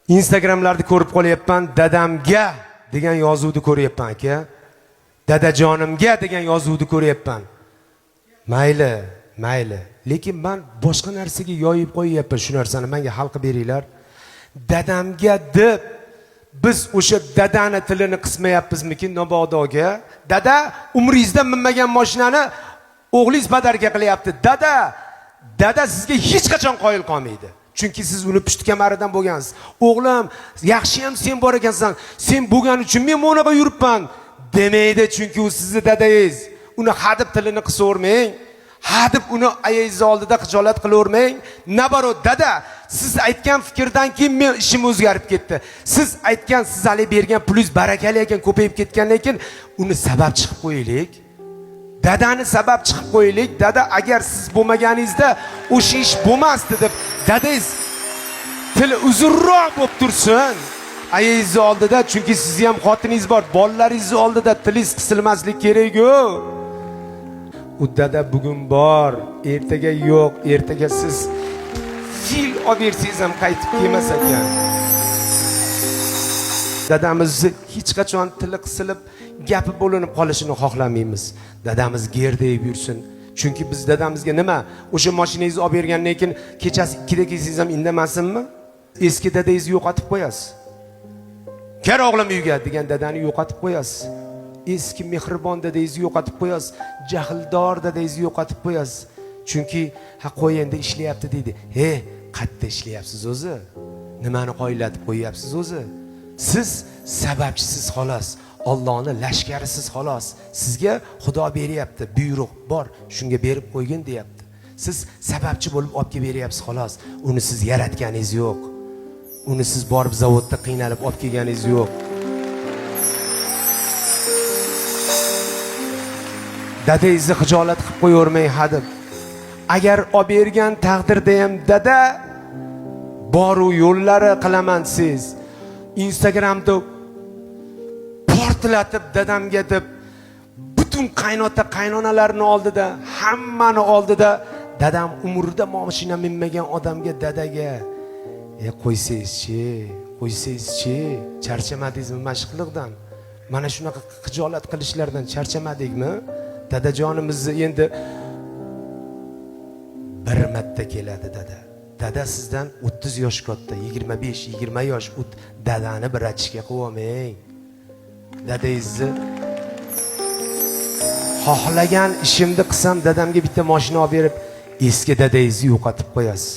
Instagramlarda ko'rib qolyapman, dadamga degan yozuvni ko'ryapman aka. Dadajonimga degan yozuvni ko'ryapman. Mayli. Lekin men boshqa narsaga yoyib qo'yyapman shu narsani. Menga hal qilib beringlar. Dadamga deb biz o'sha dadani tilini qismayapmizmikin Nobodoga? Dada umringizda minmagan mashinani o'g'lingiz badarga qilyapti. Dada sizga hech qachon qoyil qolmaydi. Chunki siz uni pushti kamaridan bo'lgansiz. O'g'lim, yaxshi ham sen bor ekansan. Sen bo'lgan uchun men mo'naqa yuribman demaydi, chunki u sizning dadangiz. Uni hadib tilini qisavermang. Hadib uni ayingiz oldida xijolat qilavermang. Nabaro dada, siz aytgan fikrdan keyin men ishim o'zgarib ketdi. Siz aytgan, siz hali bergan pulingiz barakali ekan, ko'payib ketgandan keyin uni sabab chiqib qo'yaylik. Dadani sabab chiqib qo'yaylik. Dada, agar siz bo'lmaganingizda o'sha ish bo'lmasdi deb dadangiz tili uzunroq bo'lib tursin. Ayingiz oldida, chunki sizni ham xotiningiz bor, bolalaringiz oldida tilingiz qisilmaslik kerak-ku. U dada bugun bor, ertaga yo'q, ertaga siz fil olib bersangiz ham qaytib kelmas ekan. Dadamizni hech qachon tili qisilib, gapi bo'linib qolishini xohlamaymiz. Dadamiz gerdayib yursin. Chunki biz dadamizga nima? O'sha mashinangizni olib bergandan keyin kechasi 2 da kelsangiz ham indamasinmi? Eski dadangizni yo'qotib qo'yasiz. Kel o'g'lim uyga degan dadani yo'qotib qo'yasiz. Eski mehribon dadangizni yo'qotib qo'yasiz. Jahldor dadangizni yo'qotib qo'yasiz. Chunki qo'yenda ishlayapti deydi. Qayerda ishlayapsiz o'zi? Nimani qoyillatib qo'yyapsiz o'zi? Siz sababchisiz xolos. Allohning lashkarisiz xolos. Sizga Xudo beryapti, buyruq bor, shunga berib qo'ygin deyapti. Siz sababchi bo'lib olib kelib beryapsiz xolos. Uni siz yaratganingiz yo'q. Uni siz borib zavodda qiynalib olib kelganingiz yo'q. Dadangizni xijolat qilib qo'yavermang hadib. Agar olib bergan taqdirda ham dada boru yo'llari qilaman siz. Instagramda portlatib dadamga deb butun qaynota qaynonalarning oldida, hammani oldida dadam umrida mashina minmagan odamga dadaga qo'ysangizchi, charchamadingizmi mashqliqdan? Mana shunaqa xijolat qilishlardan charchamadingmi? Dadajonimizni endi bir marta keladi dada. Dada sizdan 30 yosh katta, 25-20 yosh dadani bir achishga qo'yamang. Dadangizni xohlagan ishimni qilsam dadamga bitta mashina olib berib, eski dadangizni yo'qotib qo'yasiz.